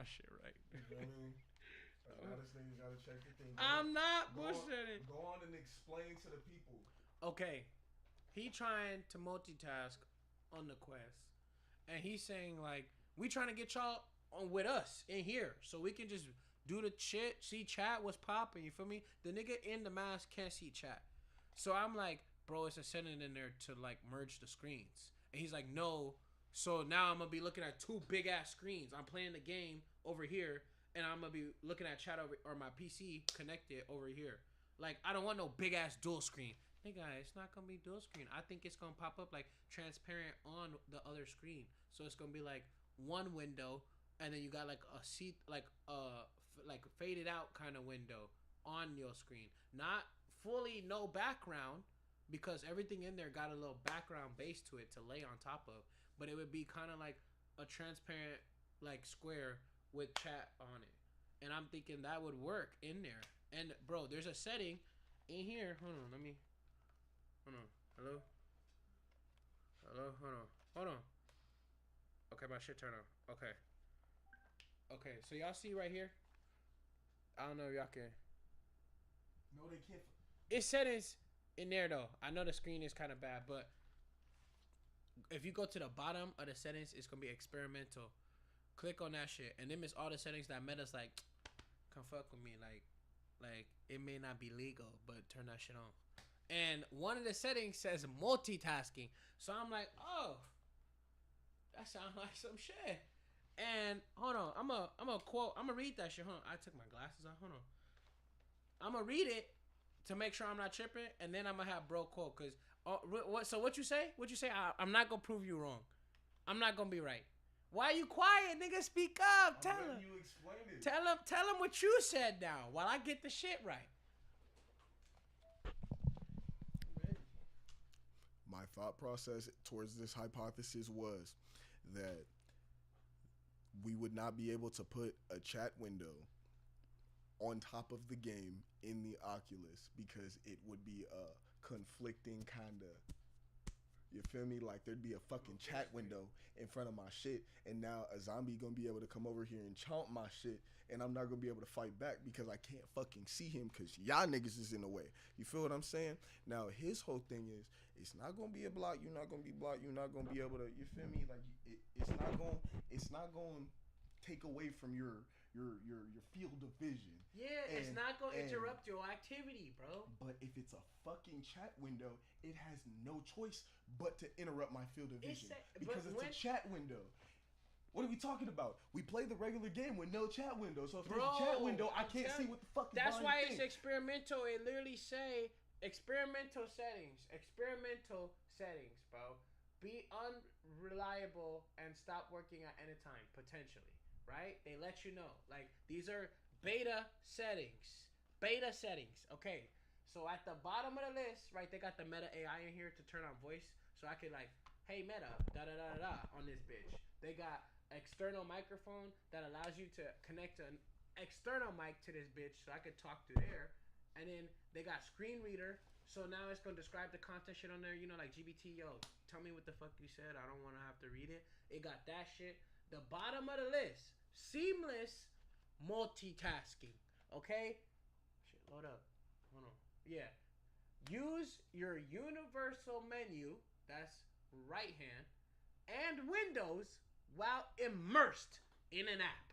my shit right. You know what I mean? Now this nigga gotta check the thing. I'm not bullshitting. Go on and explain to the people. Okay, he trying to multitask on the quest, and he's saying like, we trying to get y'all on with us in here, so we can just do the shit, see chat, what's popping. You feel me? The nigga in the mask can't see chat, so I'm like, bro, it's a setting in there to like merge the screens, and he's like, no. So now I'm gonna be looking at two big ass screens. I'm playing the game over here, and I'm gonna be looking at chat over, or my PC connected over here. Like, I don't want no big ass dual screen. Hey guys, it's not gonna be dual screen. I think it's gonna pop up like transparent on the other screen. So it's gonna be like one window, and then you got like a seat, like faded out kind of window on your screen. Not fully no background, because everything in there got a little background base to it to lay on top of. But it would be kind of like a transparent like square with chat on it. And I'm thinking that would work in there. And bro, there's a setting in here. Hold on, hold on. Hello? Hold on. Okay, my shit turned on. Okay, so y'all see right here? I don't know if y'all can. No, they can't. It's settings in there though. I know the screen is kind of bad, but if you go to the bottom of the settings, it's gonna be experimental. Click on that shit, and then it's all the settings that Meta's like, come fuck with me, like it may not be legal, but turn that shit on. And one of the settings says multitasking, so I'm like, oh, that sounds like some shit. And hold on, I'm gonna read that shit. Hold on, I took my glasses off. Hold on, I'm gonna read it to make sure I'm not tripping, and then I'm gonna have bro quote. Cause what? So what you say? What you say? I'm not gonna prove you wrong. I'm not gonna be right. Why you quiet, nigga? Speak up. Tell him. You explain it. Tell him what you said now while I get the shit right. My thought process towards this hypothesis was that we would not be able to put a chat window on top of the game in the Oculus because it would be a conflicting kind of, you feel me? Like there'd be a fucking chat window in front of my shit, and now a zombie gonna be able to come over here and chomp my shit, and I'm not gonna be able to fight back because I can't fucking see him because y'all niggas is in the way. You feel what I'm saying? Now his whole thing is, it's not gonna be a block. You're not gonna be blocked. You're not gonna be able to. You feel me? Like it's not going to take away from your field of vision. Yeah, it's not gonna interrupt your activity, bro. But if it's a fucking chat window, it has no choice but to interrupt my field of vision because it's a chat window. What are we talking about? We play the regular game with no chat window. So if there's a chat window, I can't see what the fuck is That's why it's thing. experimental. It literally say experimental settings, bro. Be unreliable and stop working at any time, potentially. Right? They let you know. Like, these are beta settings. Okay. So at the bottom of the list, right, they got the Meta AI in here to turn on voice. So I could like, hey Meta, da on this bitch. They got external microphone that allows you to connect an external mic to this bitch so I could talk through there. And then they got screen reader. So now it's going to describe the content shit on there. You know, like GBT, yo, tell me what the fuck you said. I don't want to have to read it. It got that shit. The bottom of the list, seamless multitasking. Okay? Shit, load up. Hold on. Yeah. Use your universal menu, that's right hand, and Windows while immersed in an app.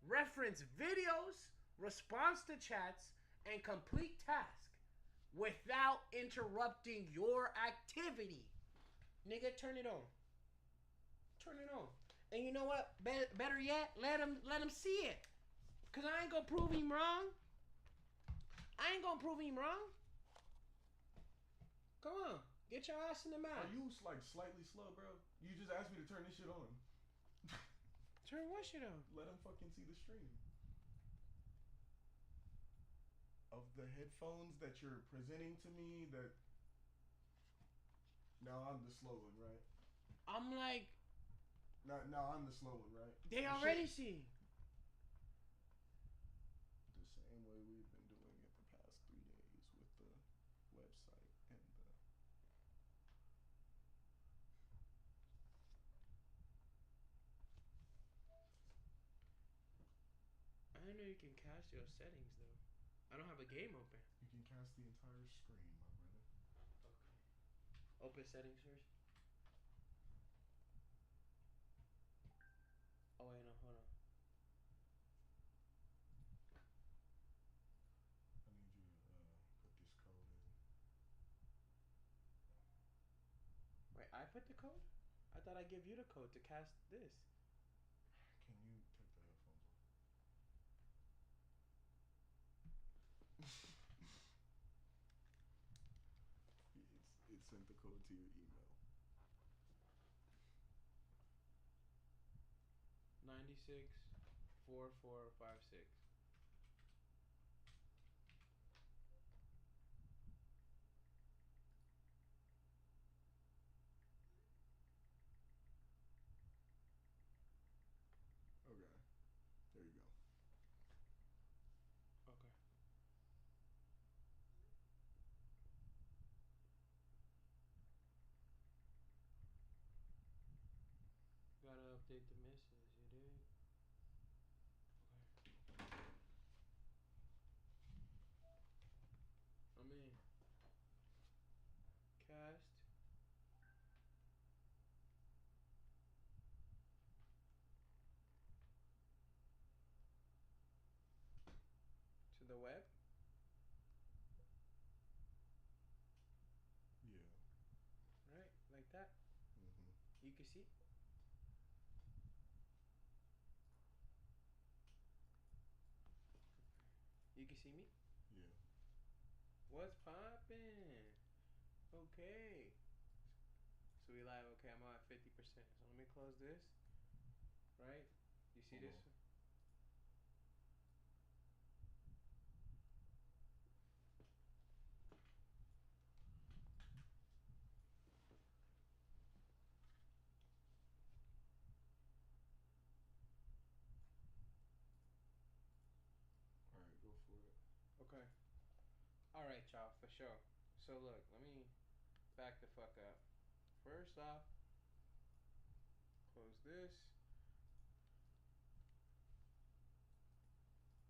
Reference videos, response to chats, and complete tasks without interrupting your activity. Nigga, turn it on. Turn it on. And you know what? Better yet, let him see it. Cause I ain't gonna prove him wrong. Come on, get your ass in the mouth. Are you like slightly slow, bro? You just asked me to turn this shit on. Turn what shit on? Let him fucking see the stream. Of the headphones that you're presenting to me, that now I'm the slow one, right? I'm like, now I'm the slow one, right? They already see. The same way we've been doing it the past 3 days with the website and the. can cast your settings though. I don't have a game open. You can cast the entire screen, my brother. Okay. Open settings first. Oh wait, no, hold on. I need you to put this code in. Wait, I put the code? I thought I give you the code to cast this. Can you take the headphones off? It sent the code to your email. 964456. Okay. There you go. Okay. Gotta update the message, you did? Okay. I'm in. Cast. To the web? Yeah. Right? Like that? Mm-hmm. You can see? You can see me? Yeah. What's poppin'? Okay. So we live. Okay, I'm at 50%. So let me close this. Right? You see Hold this? on. All right, go for it. Okay. Alright, y'all, for sure. So look, let me back the fuck up. First off, close this.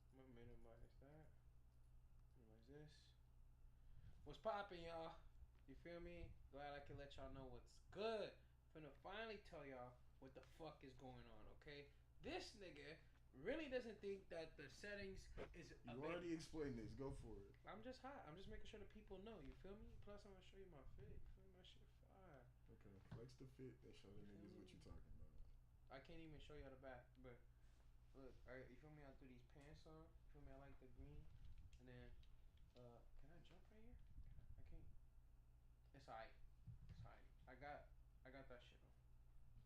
I'm gonna minimize that. Minimize this. What's poppin', y'all? You feel me? Glad I can let y'all know what's good. Finna finally tell y'all what the fuck is going on, okay? This nigga really doesn't think that the settings is You already explained this. Go for it. I'm just hot. I'm just making sure the people know. You feel me? Plus, I'm gonna show you my fit. You feel me? My shit fire. Okay. Flex the fit and show the niggas what you talking about. I can't even show y'all the back, but look, alright, you feel me? I threw these pants on. You feel me? I like the green. And then, can I jump right here? I can't. It's alright. It's alright. I got that shit on. It's okay.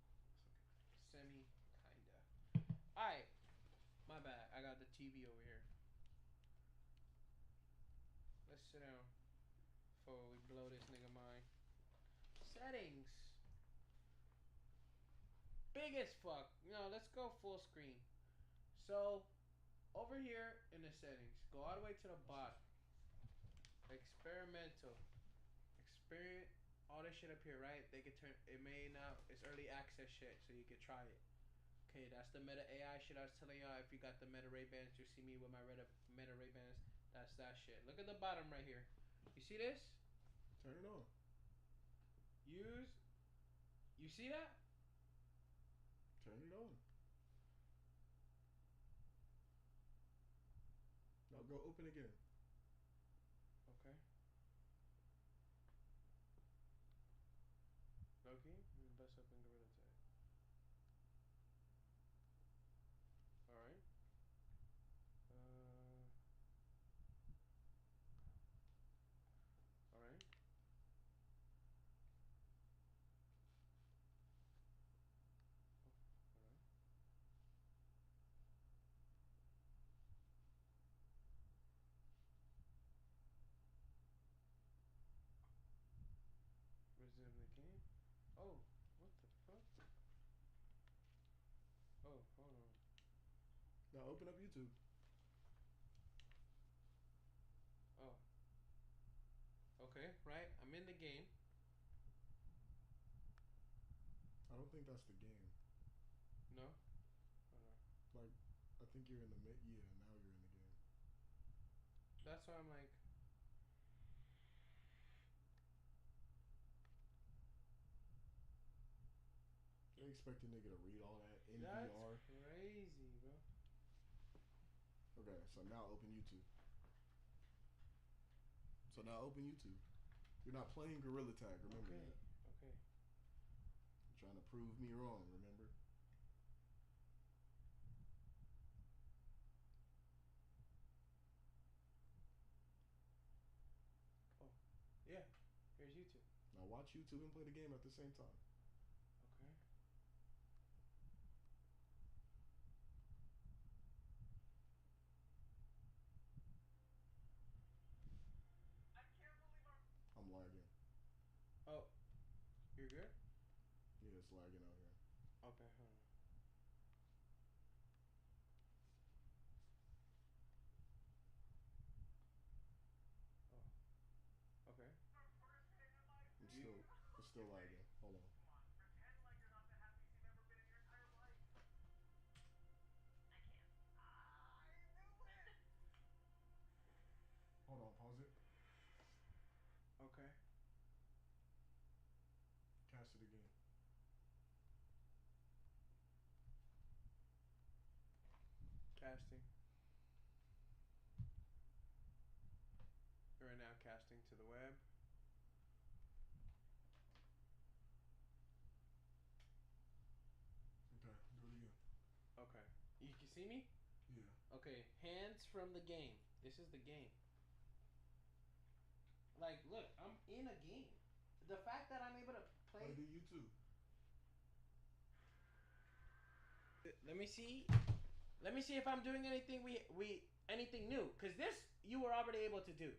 Semi, kinda. Alright. My bad. I got the TV over here. Let's sit down before we blow this nigga mind. Settings. Big as fuck. You know, let's go full screen. So, over here in the settings, go all the way to the bottom. Experimental. Experience all this shit up here, right? They could turn it may now it's early access shit, so you could try it. Okay, that's the Meta AI shit I was telling y'all. If you got the Meta Ray Bans, you see me with my Meta Ray Bans. That's that shit. Look at the bottom right here. You see this? Turn it on. Use. You see that? Turn it on. Now go open again. Okay. Okay. Let me bust up in Gorilla Tag. All right. All right. All right. Resume the game. Oh, what the fuck? Oh, hold on. Now open up YouTube. Oh. Okay, right. I'm in the game. I don't think that's the game. No. Hold on. Like, I think you're in the mid. Yeah, now you're in the That's why I'm like. They expect a nigga to read all that in That's VR. crazy, bro. Okay, so now open YouTube. So now open YouTube. You're not playing Gorilla Tag, remember Okay. that. Okay. You're trying to prove me wrong, remember? Oh, yeah. Here's YouTube. Now watch YouTube and play the game at the same time. Okay. I'm lagging. Oh, you're good? Yeah, it's lagging out here. Okay, hold on. Oh. Okay. It's still lagging. Hold on. Hold on, pause it. Okay. Cast it again. Casting. We're now casting to the web. Okay, do it again. Okay. You can see me? Yeah. Okay, hands from the game. This is the game. Like, look, I'm in a game. The fact that I'm able to play. Play the YouTube. Let me see. Let me see if I'm doing anything anything new. Cause this you were already able to do.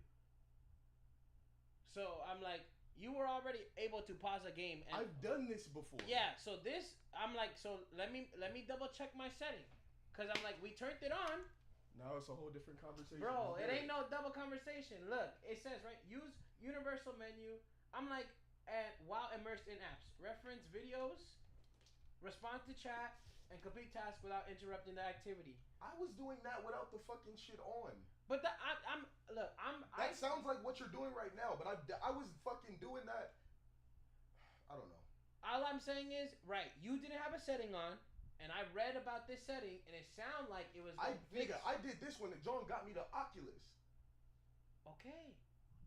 So I'm like, you were already able to pause a game. And I've done this before. yeah. So this, I'm like, so let me double check my setting. Cause I'm like, we turned it on. Now it's a whole different conversation. Bro, it ain't no double conversation. Look, it says, right, use universal menu. I'm like, and while immersed in apps, reference videos, respond to chat, and complete tasks without interrupting the activity. I was doing that without the fucking shit on. But That sounds like what you're doing right now, but I was fucking doing that. I don't know. All I'm saying is, right, you didn't have a setting on, and I read about this setting, and it sounded like it was. I did this when John got me the Oculus. Okay,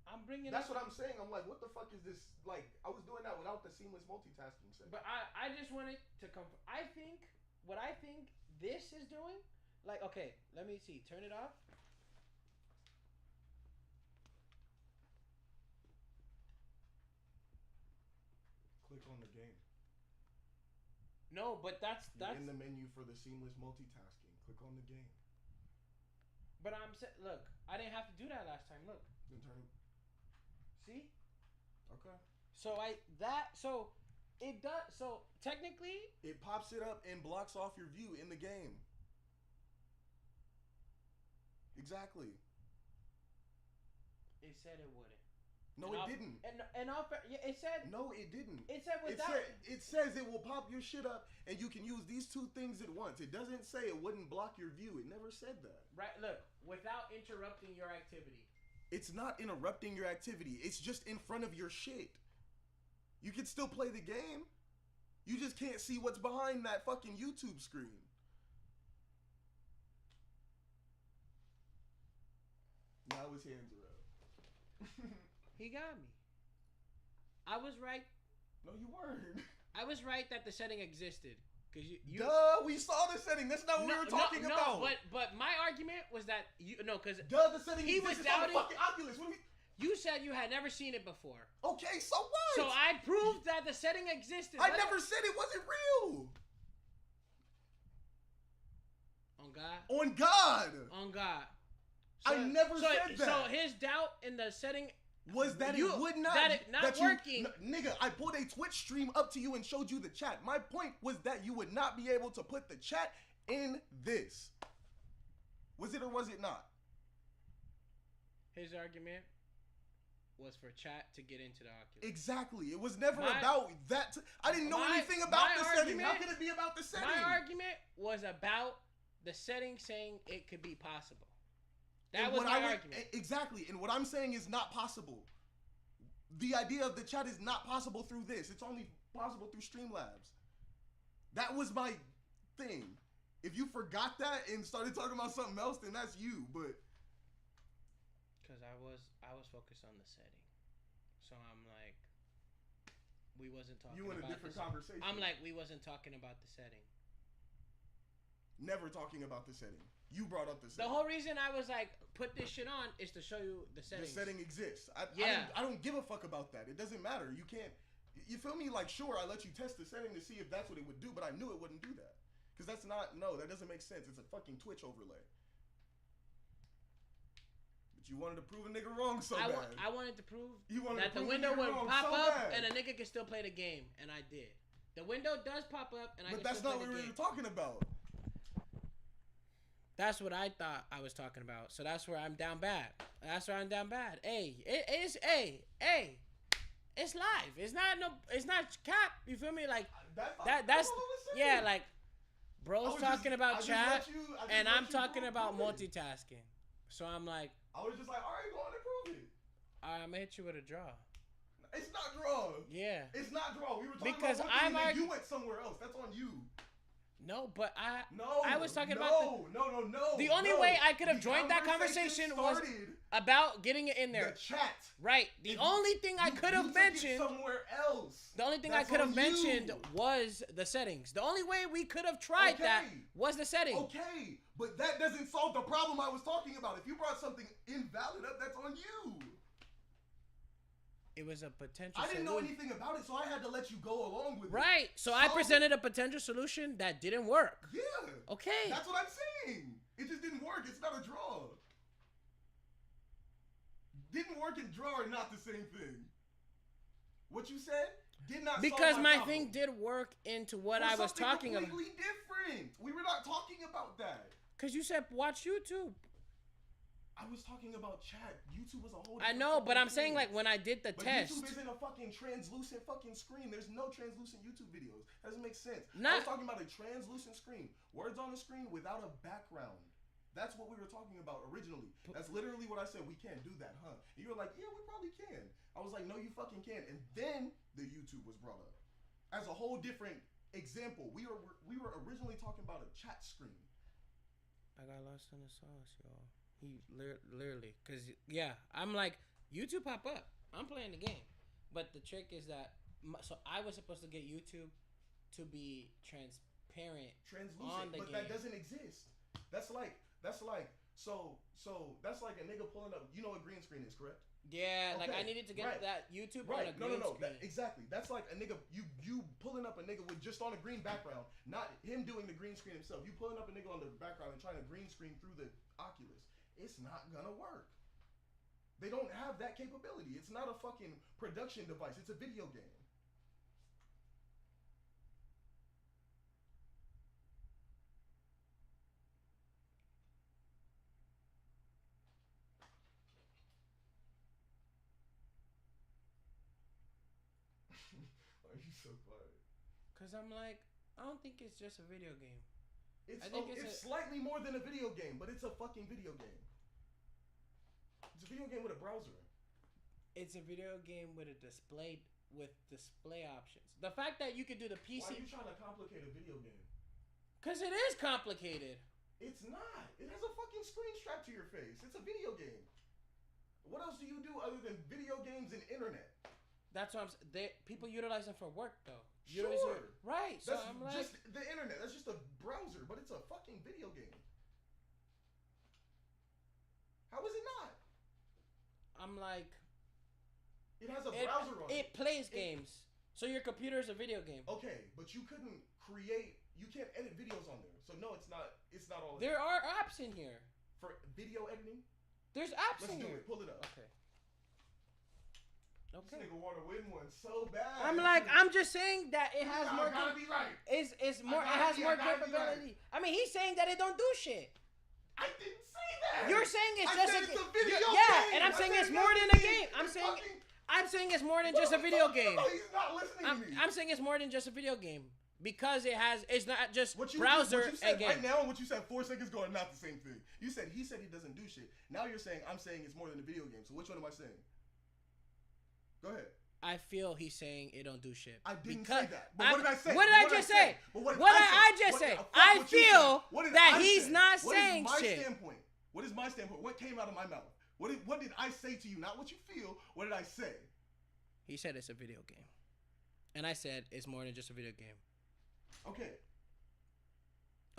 I'm bringing. That's what I'm saying. I'm like, what the fuck is this? Like, I was doing that without the seamless multitasking setting. But I just wanted to come. I think what I think this is doing, like, okay, let me see. Turn it off. Click on the game. No, but that's You're in the menu for the seamless multitasking. Click on the game. But I'm saying, look, I didn't have to do that last time. Look. Then turn it. See? Okay. So it does. So technically, it pops it up and blocks off your view in the game. Exactly. It said it wouldn't. No, it didn't. It said. No, it didn't. It said without. It says it will pop your shit up and you can use these two things at once. It doesn't say it wouldn't block your view. It never said that. Right. Look, without interrupting your activity. It's not interrupting your activity. It's just in front of your shit. You can still play the game. You just can't see what's behind that fucking YouTube screen. Now his hands are up. He got me. I was right. No, you weren't. I was right that the setting existed. Cause you Duh, we saw the setting. That's not what we were talking about. But my argument was that cause the setting he was doubting. On the fucking Oculus. What do you said you had never seen it before. Okay, so what? So I proved that the setting existed. I never said it wasn't real. On God. On God. On God. So, I never said that. So his doubt in the setting was that it would not. That it not working. Nigga, I pulled a Twitch stream up to you and showed you the chat. My point was that you would not be able to put the chat in this. Was it or was it not? His argument was for chat to get into the Oculus. Exactly. It was never about that. I didn't know anything about the setting. How could it be about the setting? My argument was about the setting saying it could be possible. That was my argument. Exactly. And what I'm saying is not possible. The idea of the chat is not possible through this. It's only possible through Streamlabs. That was my thing. If you forgot that and started talking about something else, then that's you. But because I was focused on the setting, so I'm like, we wasn't talking. You in a different conversation. I'm like, we wasn't talking about the setting. Never talking about the setting. You brought up the setting. The whole reason I was like, put this shit on is to show you the setting. The setting exists. I don't give a fuck about that. It doesn't matter. You can't. You feel me? Like, sure, I let you test the setting to see if that's what it would do, but I knew it wouldn't do that. Because that's not, no, that doesn't make sense. It's a fucking Twitch overlay. But you wanted to prove a nigga wrong so bad. I wanted to prove that the window would pop up and a nigga could still play the game, and I did. The window does pop up, and I can still play the game. But that's not what we were talking about. That's what I thought I was talking about. So that's where I'm down bad. Hey, it's live. It's not cap. You feel me? Like that's yeah, like bro's talking about chat and I'm talking about multitasking. So I'm like, I was just like, all right, go on and prove it. I'm gonna hit you with a draw. It's not draw. Yeah. It's not draw. We were talking because about one thing and you went somewhere else. That's on you. No, but I was talking about no. The only way I could have joined that conversation was about getting it in there. The chat. Right. The only thing I could have mentioned somewhere else. The only thing I could have mentioned was the settings. The only way we could have tried that was the setting. Okay, but that doesn't solve the problem I was talking about. If you brought something invalid up, that's on you. It was a potential I didn't know anything about it, so I had to let you go along with it. Right. So I presented a potential solution that didn't work. Yeah. Okay. That's what I'm saying. It just didn't work. It's not a draw. Didn't work and draw are not the same thing. What you said did not because solve my problem. thing did work into what I was talking about. Completely different. We were not talking about that. Because you said watch YouTube. I was talking about chat. YouTube was a whole. I know, but I'm saying like when I did the test. YouTube isn't a fucking translucent fucking screen. There's no translucent YouTube videos. That doesn't make sense. I was talking about a translucent screen. Words on the screen without a background. That's what we were talking about originally. That's literally what I said. We can't do that, huh? And you were like, yeah, we probably can. I was like, no, you fucking can. And then the YouTube was brought up as a whole different example. We were originally talking about a chat screen. I got lost in the sauce, y'all. He literally, cause yeah, I'm like YouTube pop up. I'm playing the game, but the trick is that so I was supposed to get YouTube to be translucent on the game. But that doesn't exist. That's like so that's like a nigga pulling up. You know what green screen is, correct? Yeah, okay. Like I needed to get that YouTube on a green screen. Exactly. That's like a nigga you pulling up a nigga with just on a green background, not him doing the green screen himself. You pulling up a nigga on the background and trying to green screen through the Oculus. It's not gonna work. They don't have that capability. It's not a fucking production device. It's a video game. Why are you so quiet? Cause I'm like, I don't think it's just a video game. It's slightly more than a video game, but it's a fucking video game. It's a video game with a browser. It's a video game with display options. The fact that you could do the PC. Why are you trying to complicate a video game? Cause it is complicated. It's not. It has a fucking screen strapped to your face. It's a video game. What else do you do other than video games and internet? That's what I'm saying. People utilize them for work though. Sure. Right. So that's I'm like, just the internet. That's just a browser, but it's a fucking video game. How is it not? I'm like, it has a browser on it. It plays games. So your computer is a video game. Okay, but you couldn't create. You can't edit videos on there. So no, it's not. It's not all. There are apps in here for video editing. There's apps in here. Let's do it. Pull it up. Okay. This nigga want to win one so bad. I'm just saying that it has more. Gotta be right. It's more. It has more capability. Right. I mean, he's saying that it don't do shit. I didn't say that. You're saying it's just a video game. Yeah, and I'm saying it's more than a game. I'm saying it's more than just a video game. He's not listening to me. I'm saying it's more than just a video game because it's not just what you browser what you said and game. right now and what you said 4 seconds ago are not the same thing. He said he doesn't do shit. Now you're saying I'm saying it's more than a video game. So which one am I saying? Go ahead. I feel he's saying it don't do shit. I didn't say that. But what did I say? What did I just say? What did I just say? I feel that he's not saying shit. What is my standpoint? What came out of my mouth? What did I say to you? Not what you feel. What did I say? He said it's a video game. And I said it's more than just a video game. Okay.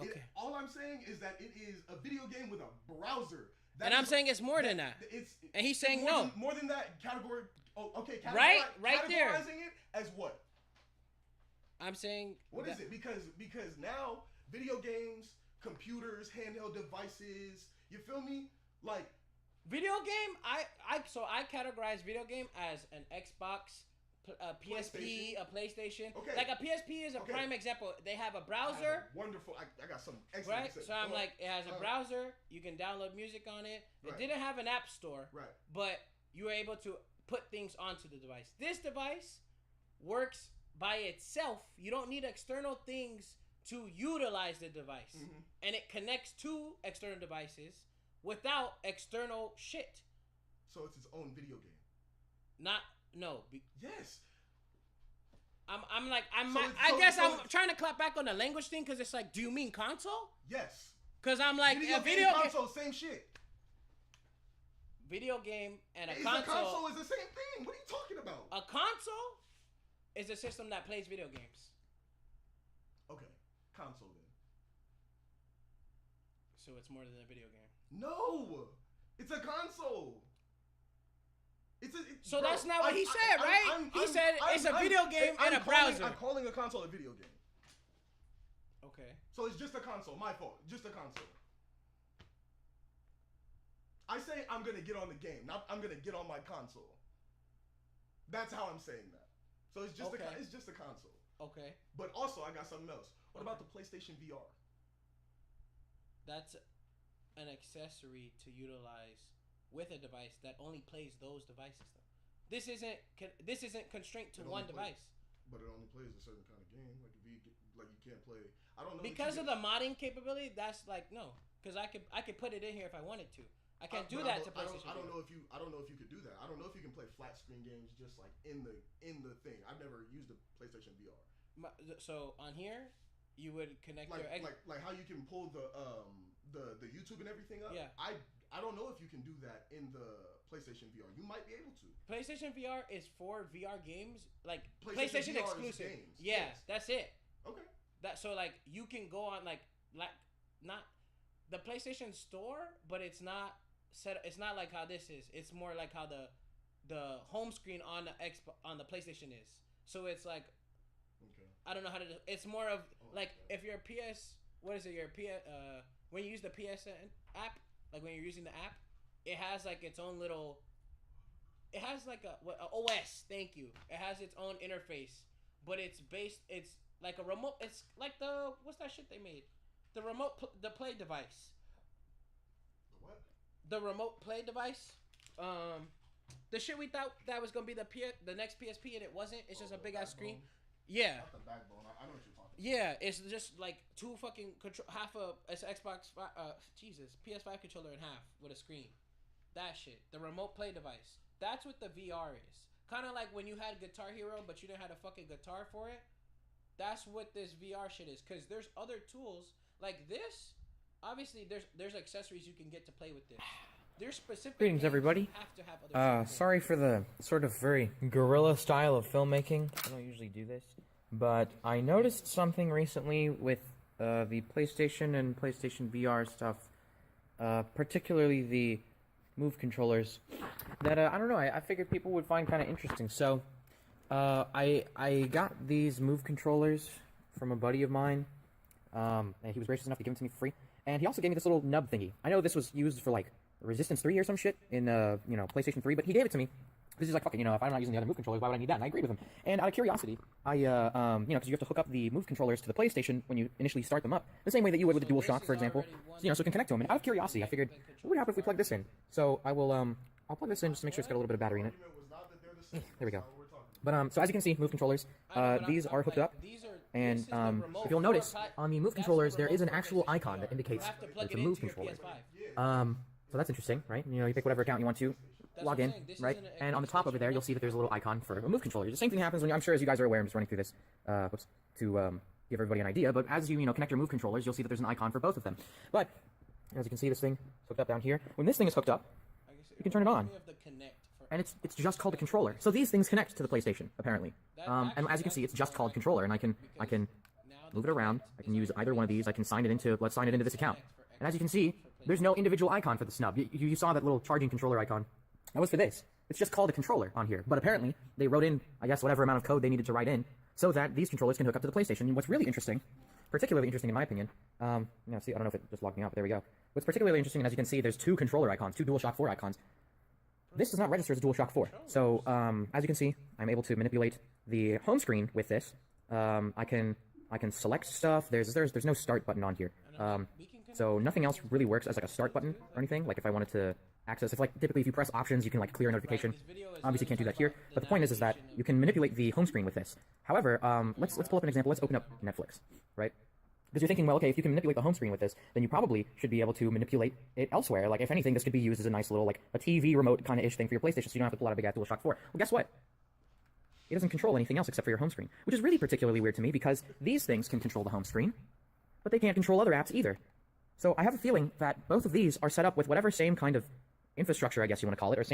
Okay. All I'm saying is that it is a video game with a browser. And I'm saying it's more than that. And he's saying no. More than that category. Oh, okay. Right there. Categorizing it as what? I'm saying. What is it? Because now video games, computers, handheld devices. You feel me? Like video game. I categorize video game as an Xbox, a PSP, a PlayStation. Okay. Like a PSP is a prime example. They have a browser. Wonderful. I got some excellent. Right. So I'm like, it has a browser. You can download music on it. It didn't have an app store. Right. But you were able to put things onto the device. This device works by itself. You don't need external things to utilize the device. Mm-hmm. And it connects to external devices without external shit. So it's its own video game. Yes. I'm trying to clap back on the language thing because it's like, do you mean console? Yes. Because I'm like, video game console, same shit. Video game and a console. A console is the same thing. What are you talking about? A console is a system that plays video games. Okay, console then. So it's more than a video game. No, it's a console. So that's not what he said, right? He said it's a video game and a browser. I'm calling a console a video game. Okay. So it's just a console. My fault. Just a console. I say I'm gonna get on the game, not I'm gonna get on my console. That's how I'm saying that. So it's just it's just a console. Okay. But also I got something else. What about the PlayStation VR? That's an accessory to utilize with a device that only plays those devices. Though this isn't constrained to one device. But it only plays a certain kind of game. Like you can't play. I don't know. Because of the modding capability, that's like no. Because I could put it in here if I wanted to. I can't do that to PlayStation. I don't know if you could do that. I don't know if you can play flat screen games just like in the thing. I've never used a PlayStation VR. So on here, you would connect like how you can pull the YouTube and everything up. Yeah. I don't know if you can do that in the PlayStation VR. You might be able to. PlayStation VR is for VR games, like PlayStation exclusive. Games. Yeah, yes. That's it. Okay. So like you can go on like not the PlayStation Store, but it's not set. It's not like how this is. It's more like how the home screen on the PlayStation is. So it's like, okay. I don't know how to. It's more of if you're PS. What is it? Your PS. When you use the PSN app, like when you're using the app, it has like its own little. It has like a OS. Thank you. It has its own interface, but it's like a remote. It's like what's that shit they made? The remote the play device. The what? The remote play device. The shit we thought that was gonna be the next PSP and it wasn't. It's just a big ass screen. Yeah. Not the backbone. I know what you're talking about. Yeah, it's just like two fucking it's Xbox PS5 controller in half with a screen. That shit. The remote play device. That's what the VR is. Kind of like when you had Guitar Hero but you didn't have a fucking guitar for it. That's what this VR shit is. Cause there's other tools like this. Obviously, there's accessories you can get to play with this. There's specific. Greetings, everybody. Sorry for the sort of very guerrilla style of filmmaking. I don't usually do this, but I noticed something recently with the PlayStation and PlayStation VR stuff, particularly the Move controllers, that I don't know. I figured people would find kind of interesting. So, I got these Move controllers from a buddy of mine. And he was gracious enough to give them to me for free. And he also gave me this little nub thingy. I know this was used for like Resistance 3 or some shit in PlayStation 3, but he gave it to me. This is like fucking, if I'm not using the other Move controllers, why would I need that? And I agreed with him. And out of curiosity, because you have to hook up the Move controllers to the PlayStation when you initially start them up, the same way that you would with the DualShock, for example. So it can connect to them. And out of curiosity, I figured, what would happen if we plug this in? So I'll plug this in just to make sure it's got a little bit of battery in it. There we go. But so as you can see, Move controllers, these are hooked up. These are And This is the remote if you'll for notice, Pi- on the move that's controllers, the there remote is an for actual PlayStation icon that VR. indicates You have to that plug it's it a move into your controller. PS5. So that's interesting, right? You know, you pick whatever account you want to, That's log what I'm in, saying. This right? isn't a- And on the top over there, you'll see that there's a little icon for a move controller. The same thing happens when I'm sure, as you guys are aware, I'm just running through this to give everybody an idea. But as you connect your move controllers, you'll see that there's an icon for both of them. But as you can see, this thing is hooked up down here. When this thing is hooked up, you can turn it on. And it's just called a controller. So these things connect to the PlayStation, apparently. And as you can see, it's just called controller, and I can move it around. I can use either one of these. I can sign it into, let's sign it into this account. And as you can see, there's no individual icon for the snub. You saw that little charging controller icon. That was for this. It's just called a controller on here. But apparently, they wrote in, I guess, whatever amount of code they needed to write in so that these controllers can hook up to the PlayStation. And what's really interesting, particularly interesting in my opinion, see, I don't know if it just logged me out, but there we go. What's particularly interesting, and as you can see, there's two controller icons, two DualShock 4 icons. This does not register as a DualShock 4. So, as you can see, I'm able to manipulate the home screen with this. I can select stuff. There's no start button on here. So nothing else really works as like a start button or anything. Like if I wanted to access, typically if you press options, you can like clear a notification. Obviously can't do that here. But the point is that you can manipulate the home screen with this. However, let's pull up an example. Let's open up Netflix, right? Because you're thinking, well, okay, if you can manipulate the home screen with this, then you probably should be able to manipulate it elsewhere. Like, if anything, this could be used as a nice little, like, a TV remote kind of ish thing for your PlayStation, so you don't have to pull out a big-ass DualShock 4. Well, guess what? It doesn't control anything else except for your home screen, which is really particularly weird to me, because these things can control the home screen, but they can't control other apps either. So I have a feeling that both of these are set up with whatever same kind of infrastructure, I guess you want to call it, or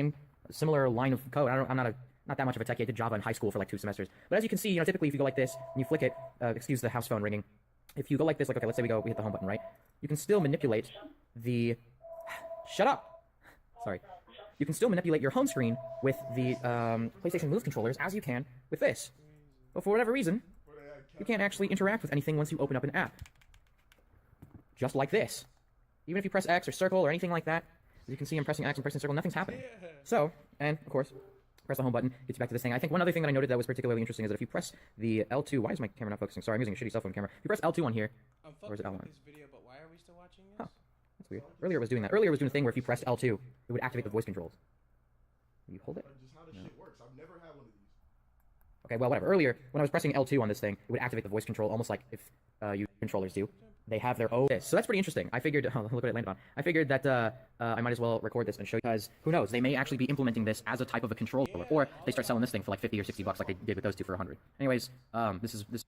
similar line of code. I'm not that much of a techie. I did Java in high school for like 2 semesters. But as you can see, typically if you go like this, and you flick it, excuse the house phone ringing, if you go like this, like, okay, let's say we hit the home button, right? You can still manipulate the... Shut up! Sorry. You can still manipulate your home screen with the PlayStation Move controllers as you can with this. But for whatever reason, you can't actually interact with anything once you open up an app. Just like this. Even if you press X or circle or anything like that, as you can see I'm pressing X and pressing circle, nothing's happening. So, and of course, press the home button, gets you back to this thing. I think one other thing that I noted that was particularly interesting is that if you press the L2, why is my camera not focusing? Sorry, I'm using a shitty cell phone camera. If you press L2 on here, or is it L1? This video, but why are we still watching this? Huh, that's weird. Earlier it was doing that. Earlier it was doing a thing where if you pressed L2, it would activate the voice controls. You hold it? Just how this shit works. I've never had one of these. Okay, well, whatever. Earlier, when I was pressing L2 on this thing, it would activate the voice control, almost like if you controllers do. They have their own. So that's pretty interesting. I figured, look what it landed on. I figured that I might as well record this and show you, because who knows? They may actually be implementing this as a type of a controller, or they start selling this thing for like 50 or 60 bucks, like they did with those two for 100. Anyways, this. Yeah.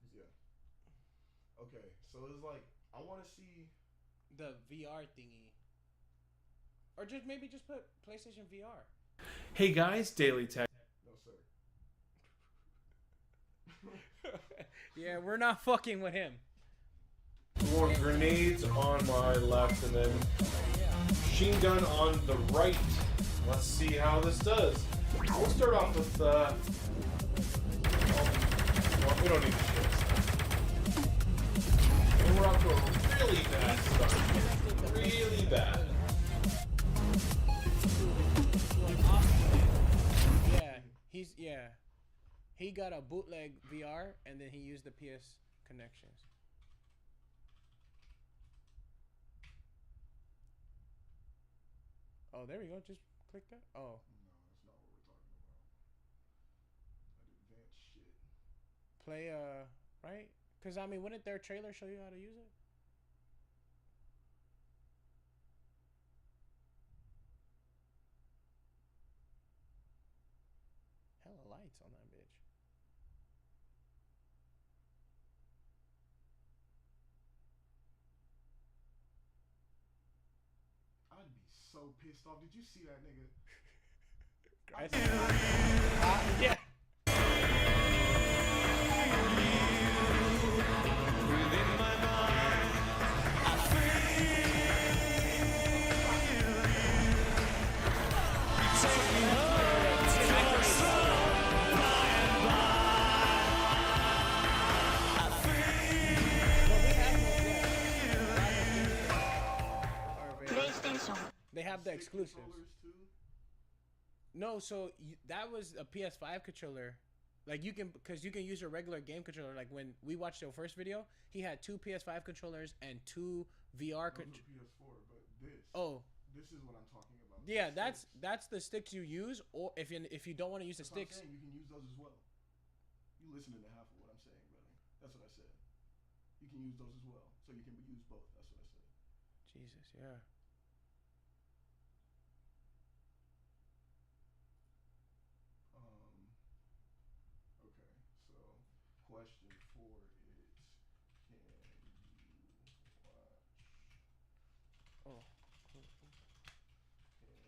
Okay, so it's like I want to see the VR thingy, or maybe just put PlayStation VR. Hey guys, Daily Tech. No sir. Yeah, we're not fucking with him. More grenades on my left and then machine gun on the right. Let's see how this does. We'll start off with well, we don't need to shit. And we're off to a really bad start. Really bad. Yeah, he got a bootleg VR and then he used the PS connections. Oh, there we go. Just click that. Oh. No, that's not what we're talking about. That advanced shit. Play, right? Because, I mean, wouldn't their trailer show you how to use it? Hella lights on that bitch. I'd be so pissed off. Did you see that nigga? Yeah. They have the exclusives. No, so that was a PS5 controller. Like you can, because you can use your regular game controller. Like when we watched your first video, he had 2 PS5 controllers and 2 VR controllers. PS4, but this. Oh. This is what I'm talking about. Yeah, that's the sticks you use, or if you don't want to use the sticks. What I'm saying, you can use those as well. You listening to half of what I'm saying, brother. That's what I said. You can use those as well. So you can use both. That's what I said. Jesus, yeah. Okay. So question 4 is, can you watch? Oh. Can you use PS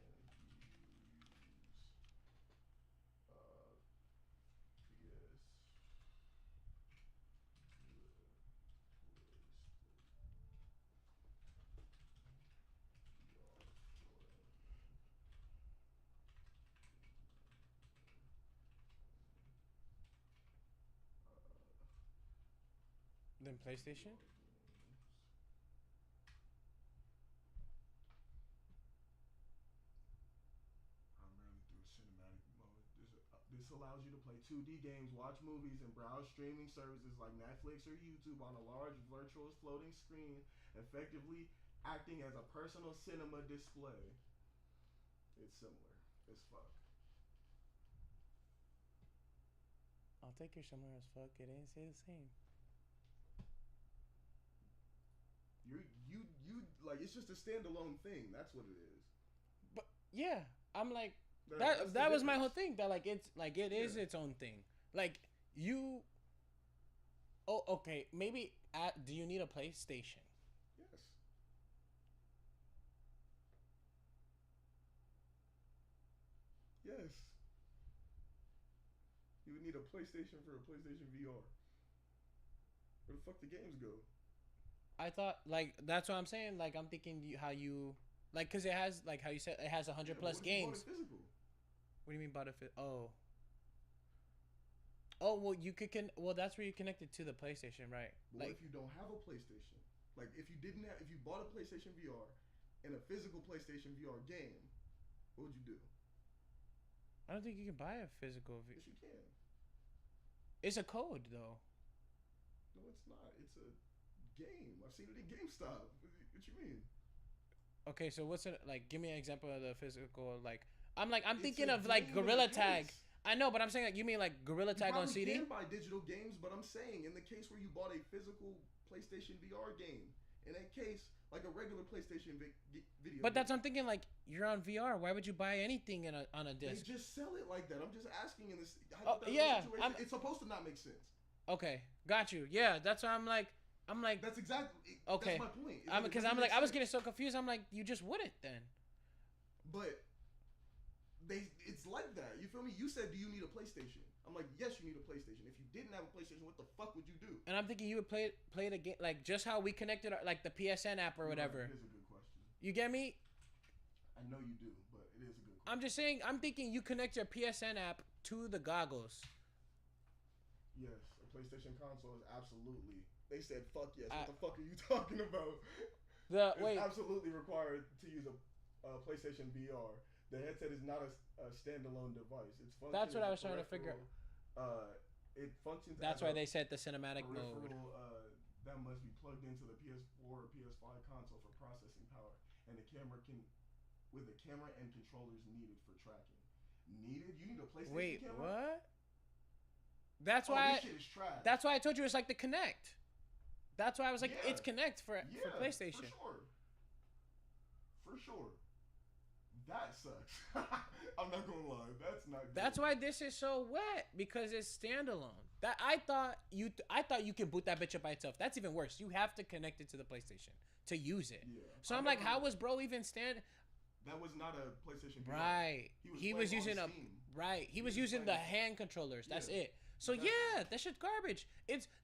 Then PlayStation? Primarily through a cinematic mode. This allows you to play 2D games, watch movies, and browse streaming services like Netflix or YouTube on a large virtual floating screen, effectively acting as a personal cinema display. It's similar as fuck. I'll take your similar as fuck. It didn't say the same. You like, it's just a standalone thing. That's what it is. But yeah, I'm like That's that the was my whole difference. thing. That like it's like it is its own thing. Like you. Oh, okay. Maybe. Do you need a PlayStation? Yes. Yes. You would need a PlayStation for a PlayStation VR. Where the fuck the games go? I thought like that's what I'm saying. Like I'm thinking how you like because it has like how you said it has 100 plus What if you bought games. it physical? What do you mean Battlefield? Oh. Oh well, you could well that's where you connected to the PlayStation, right? But Like what if you don't have a PlayStation? Like if you bought a PlayStation VR and a physical PlayStation VR game, what would you do? I don't think you can buy a physical. Yes, you can. It's a code though. No, it's not. It's a game. I've seen it in GameStop. What you mean? Okay, so what's it like? Give me an example of the physical. Like I'm It's thinking a of like game with Gorilla a Tag. case. I know, but I'm saying like you mean like Gorilla Tag on CD? You can buy digital games, but I'm saying in the case where you bought a physical PlayStation VR game, in that case, like a regular PlayStation video. But that's game, I'm thinking like you're on VR. Why would you buy anything on a they disc? just sell it like that. I'm just asking in this Oh, hypothetical yeah, situation. It's supposed to not make sense. Okay, got you. Yeah, that's why I'm like That's exactly. okay. That's my point. Because I'm like I was getting so confused. I'm like you just wouldn't then. But it's like that. You feel me? You said, do you need a PlayStation? I'm like, yes, you need a PlayStation. If you didn't have a PlayStation, what the fuck would you do? And I'm thinking you would play it again, like just how we connected like the PSN app or whatever. It is a good question. You get me? I know you do, but it is a good question. I'm just saying. I'm thinking you connect your PSN app to the goggles. Yes, a PlayStation console is absolutely. They said, fuck yes. What the fuck are you talking about? It's absolutely required to use a PlayStation VR. The headset is not a standalone device. It's functions. That's what I was trying to figure. It functions. That's as why they said the cinematic mode. That must be plugged into the PS4 or PS5 console for processing power, and the camera with the camera and controllers needed for tracking. Needed? You need a PlayStation camera? What? That's why. This shit is trash. That's why I told you it's like the Kinect. That's why I was like, Yeah. it's Kinect for PlayStation. For sure. That sucks. I'm not gonna lie. That's not good. That's why this is so wet because it's standalone. That I thought you can boot that bitch up by itself. That's even worse. You have to connect it to the PlayStation to use it. Yeah. So I'm like, how was bro even stand? That was not a PlayStation VR. Right. He was using He was using the playing- hand controllers. That's Yeah. it. So yeah, that shit's garbage.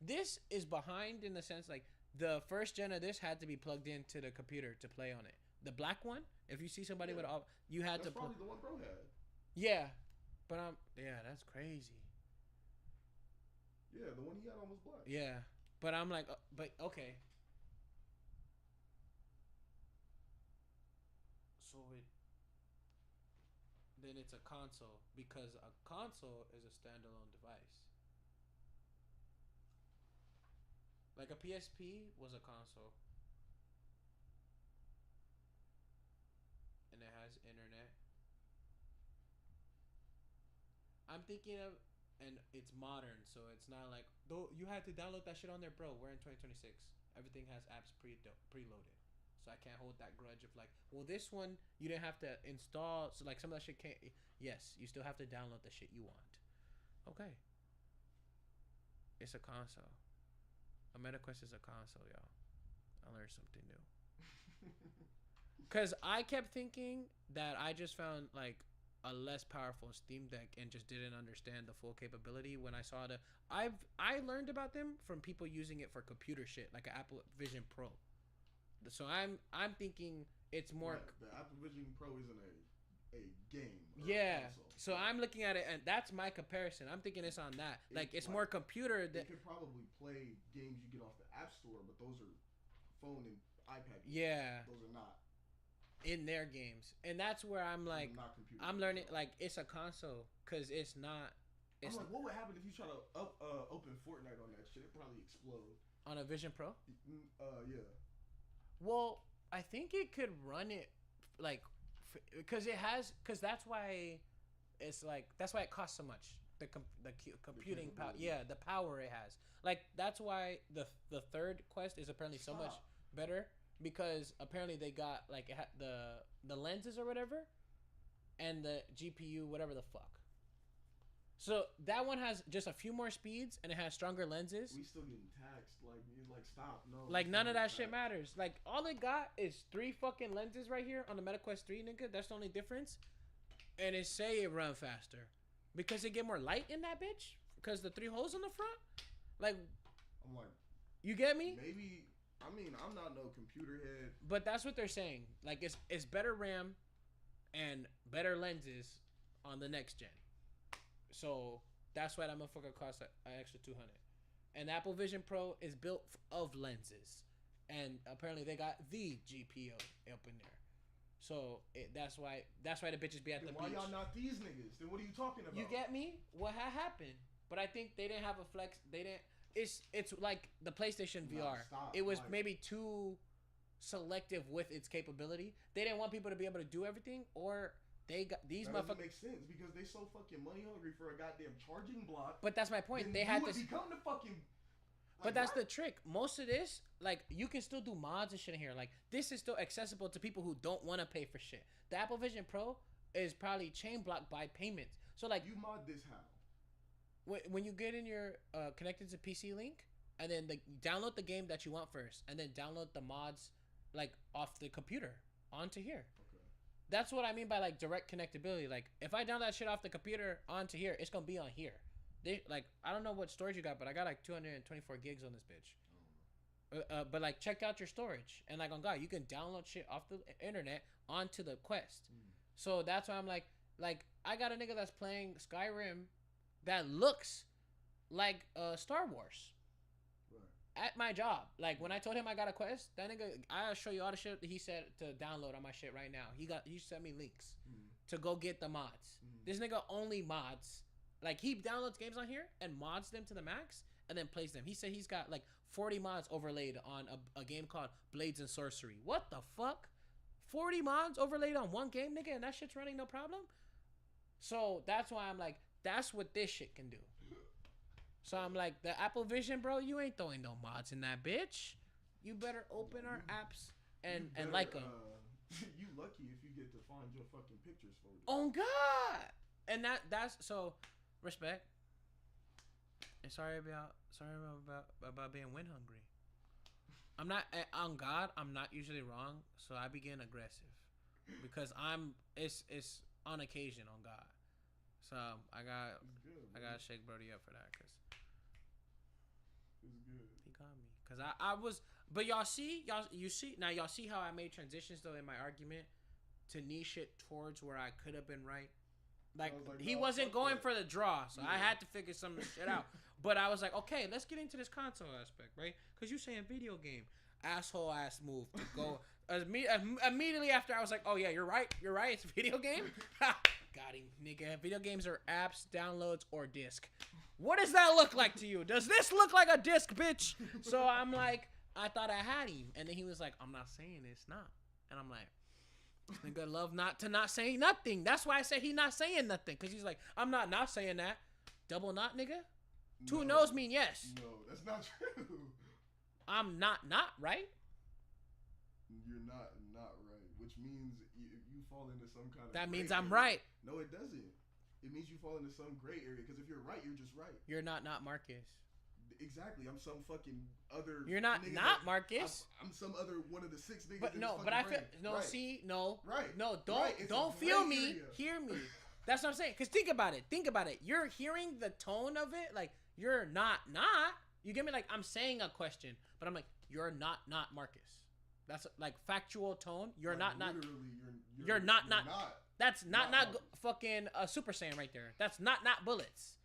This is behind in the sense like the first gen of this had to be plugged into the computer to play on it. The black one, if you see somebody with all, you had That's to. probably the one bro had. Yeah, but that's crazy. Yeah, the one he had on was black. Yeah, but I'm like, but okay. So then it's a console because a console is a standalone device. Like a PSP was a console. And it has internet. I'm thinking of and it's modern, so it's not like though you had to download that shit on there, bro. We're in 2026. Everything has apps preloaded, so I can't hold that grudge of like, well, this one you didn't have to install, so like some of that shit can't. Yes, you still have to download the shit you want. Okay, it's a console. A MetaQuest is a console, y'all. I learned something new. Cause I kept thinking that I just found like a less powerful Steam Deck and just didn't understand the full capability when I saw I learned about them from people using it for computer shit like an Apple Vision Pro. So I'm thinking it's more. Right. The Apple Vision Pro isn't a game. Yeah. So I'm looking at it, and that's my comparison. I'm thinking it's on that. Like it's more computer. You could probably play games you get off the App Store, but those are phone and iPad games. Yeah. Those are not in their games, and that's where I'm like, I'm learning like it's a console because it's not. I'm like, what would happen if you try to open Fortnite on that shit? It'd probably explode. On a Vision Pro? Yeah. Well, I think it could run it like, because that's why it's like that's why it costs so much. The computing power, yeah, the power it has. Like that's why the third Quest is apparently so much better. Because apparently they got like the lenses or whatever, and the GPU whatever the fuck. So that one has just a few more speeds and it has stronger lenses. We still getting taxed. Like stop. No. Like none of that shit matters. Like all it got is 3 fucking lenses right here on the MetaQuest 3, nigga. That's the only difference. And it say it run faster because it get more light in that bitch. Because the 3 holes on the front. Like, I'm like, you get me? Maybe. I mean, I'm not no computer head. But that's what they're saying. Like, it's better RAM and better lenses on the next gen. So, that's why that motherfucker costs an extra $200. And Apple Vision Pro is built of lenses. And apparently they got the GPU up in there. So, that's why the bitches be at the beach. Why y'all not these niggas? Then what are you talking about? You get me? What happened? But I think they didn't have a flex. They didn't. It's like the PlayStation VR. It was maybe too selective with its capability. They didn't want people to be able to do everything, or they got these motherfuckers. That doesn't make sense because they so fucking money hungry for a goddamn charging block. But that's my point. They had to become the fucking. But that's the trick. Most of this, like, you can still do mods and shit in here. Like, this is still accessible to people who don't want to pay for shit. The Apple Vision Pro is probably chain blocked by payments. So like, you mod this how? When you get in your connected to PC link, and then download the game that you want first, and then download the mods like off the computer onto here. Okay. That's what I mean by like direct connectability. Like if I download that shit off the computer onto here, it's gonna be on here. I don't know what storage you got, but I got like 224 gigs on this bitch. But like check out your storage, and like on God, you can download shit off the internet onto the Quest. So that's why I'm like I got a nigga that's playing Skyrim that looks like Star Wars. Right. At my job. Like when I told him I got a Quest, that nigga, I'll show you all the shit that he said to download on my shit right now. He sent me links to go get the mods. This nigga only mods. Like he downloads games on here and mods them to the max and then plays them. He said he's got like 40 mods overlaid on a game called Blades and Sorcery. What the fuck? 40 mods overlaid on one game, nigga, and that shit's running no problem? So that's why I'm like, that's what this shit can do. So I'm like, the Apple Vision, bro, you ain't throwing no mods in that bitch. You better open our apps and like them. You lucky if you get to find your fucking pictures folder. Oh God! And that's so respect. And sorry about being win hungry. I'm not on God. I'm not usually wrong, so I begin aggressive because it's on occasion on God. So I gotta shake Brody up for that because it's good. He got me because I was. But y'all see how I made transitions though in my argument to niche it towards where I could have been right. Like he wasn't going for the draw, so I had to figure some shit out. But I was like, okay, let's get into this console aspect, right? Because you saying video game, asshole ass move to go. Immediately after, I was like, oh yeah, you're right, it's a video game. Got him, nigga. Video games are apps, downloads, or disc. What does that look like to you? Does this look like a disc, bitch? So I'm like, I thought I had him, and then he was like, I'm not saying it's not, and I'm like. Nigga love not saying nothing. That's why I said he not saying nothing. Because he's like, I'm not saying that. Double not, nigga? Two No. no's mean yes. No, that's not true. I'm not, right? You're not right, which means if you fall into some kind of That gray means I'm area- right. No, it doesn't. It means you fall into some gray area. Because if you're right, you're just right. You're not Marcus. Exactly. I'm some fucking other. You're not nigga not that- Marcus. I'm some other one of the 6 niggas. But in no, his but I fucking feel brain. no. Right. See, no, Right. no. Don't Right. It's don't a feel gray me. area. Hear me. That's what I'm saying. Cause think about it. Think about it. You're hearing the tone of it. Like you're not. You get me? Like I'm saying a question, but I'm like you're not Marcus. That's like factual tone. You're Like, not. literally, You're not. That's not Marcus. fucking Super Saiyan right there. That's not bullets.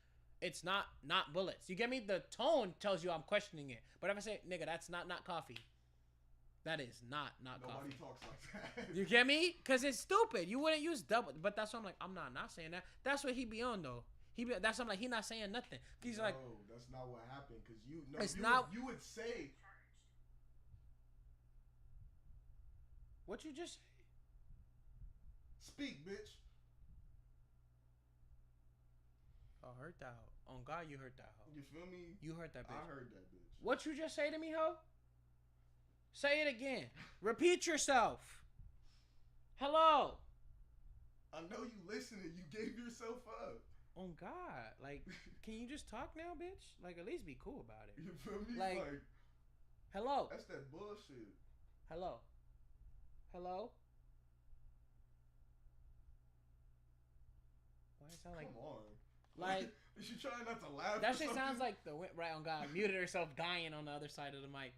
It's not bullets. You get me? The tone tells you I'm questioning it. But if I say, nigga, that's not coffee. That is not Nobody coffee. talks like that. You get me? Cause it's stupid. You wouldn't use double. But that's what I'm like. I'm not saying that. That's what he be on though. That's what I'm like. He not saying nothing. He's like, no, that's not what happened. Cause It's not- You would say. what you just say? Speak, bitch. Oh, hurt that hoe. On God, you hurt that hoe. You feel me? You hurt that bitch. I heard that bitch. What you just say to me, ho? Say it again. Repeat yourself. Hello. I know you listening. You gave yourself up. On God, like, can you just talk now, bitch? Like, at least be cool about it. You feel me? Like- Hello. that's that bullshit. Hello. Hello. Why it sound like Come on. like is she trying not to laugh? that or shit sounds something? like the right on God muted herself dying on the other side of the mic.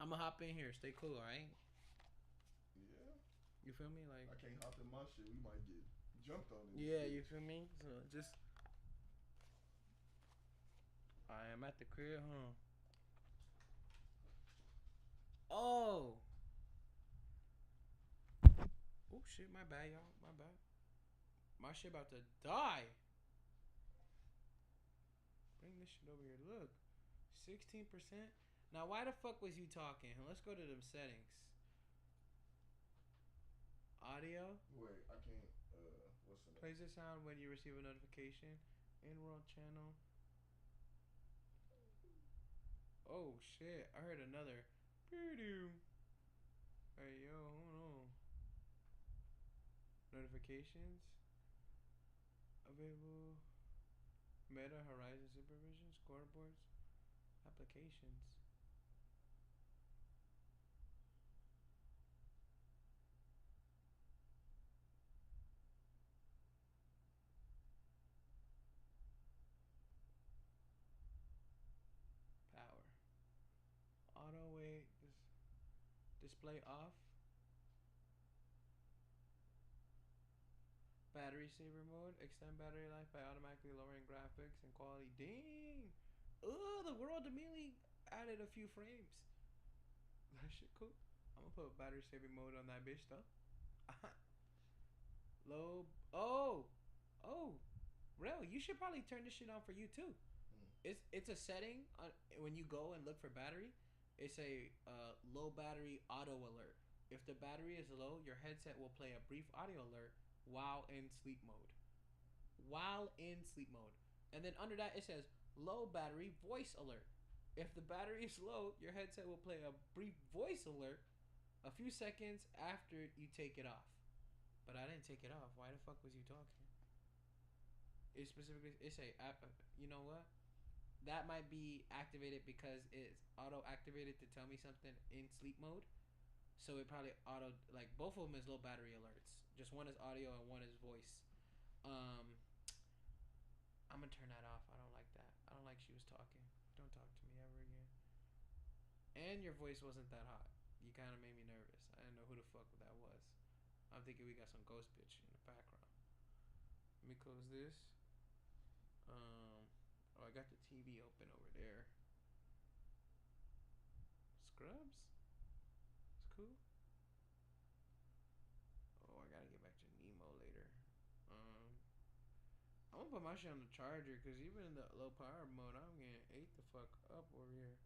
I'ma hop in here. Stay cool, alright? Yeah. You feel me? Like I can't hop in my shit. We might get jumped on. yeah, you feel me? So just I am at the crib, huh? Oh. Oh shit, my bad, y'all. My bad. My shit about to die. Bring this shit over here. Look. 16%. Now why the fuck was you talking? Let's go to them settings. Audio. Wait, I can't. What's the name? Plays the sound when you receive a notification. In-world channel. Oh shit! I heard another. Hey yo, hold on. Notifications. Available. Meta Horizon Supervision. Scoreboards. Applications. Power. Auto wait. Display off. Battery saver mode. Extend battery life by automatically lowering graphics and quality. Dang. Oh, the world immediately added a few frames. That shit cool. I'm gonna put battery saving mode on that bitch though. Low. Oh. Rel, you should probably turn this shit on for you too. It's a setting on, when you go and look for battery. It's a low battery auto alert. If the battery is low, your headset will play a brief audio alert while in sleep mode. And then under that it says low battery voice alert. If the battery is low, your headset will play a brief voice alert a few seconds after you take it off. But I didn't take it off. Why the fuck was you talking? It specifically it's a you know what? That might be activated because it's auto activated to tell me something in sleep mode. So it probably auto, like both of them is low battery alerts. Just one is audio and one is voice. I'm gonna turn that off. I don't like that. I don't like she was talking. Don't talk to me ever again. And your voice wasn't that hot. You kind of made me nervous. I didn't know who the fuck that was. I'm thinking we got some ghost bitch in the background. Let me close this. Oh, I got the TV open over there. Scrubs? It's cool. Oh, I gotta get back to Nemo later. I'm gonna put my shit on the charger because even in the low power mode, I'm getting ate the fuck up over here.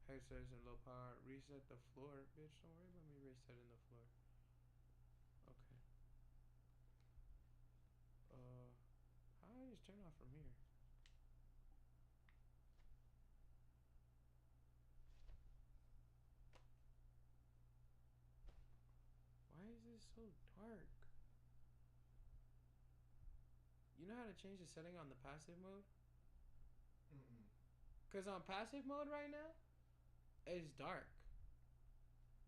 Headsets in low power. Reset the floor. Bitch, don't worry about me resetting the floor. Okay. just turn off from here? Why is this so dark? You know how to change the setting on the passive mode? Cause on passive mode right now, it's dark.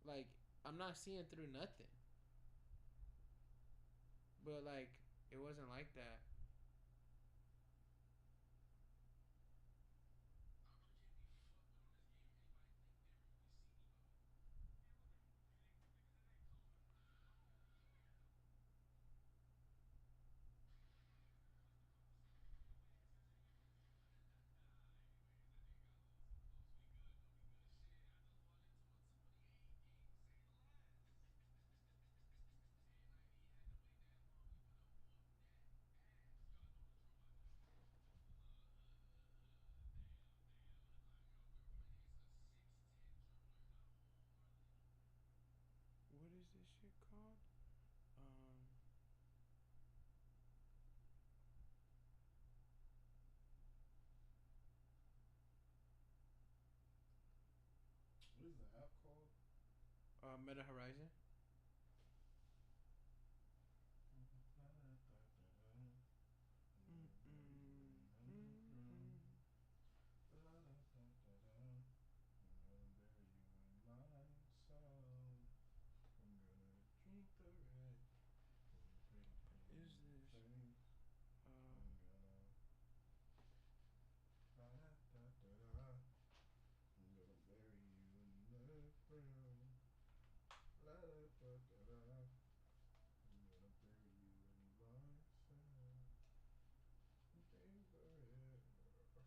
Like, I'm not seeing through nothing. But like, it wasn't like that. What is this shit called? What is the app called? Meta Horizon. Is this? Go to experimental. Fuck it.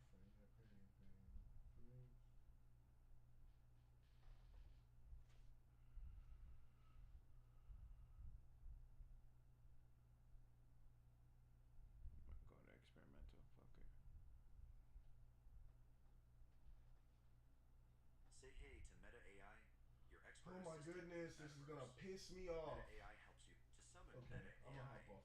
Say hey to Meta AI, your expert Oh my assistant goodness, this is gonna metaverse. piss me off. Meta AI helps you to summon Okay, Meta I'm gonna AI, hop off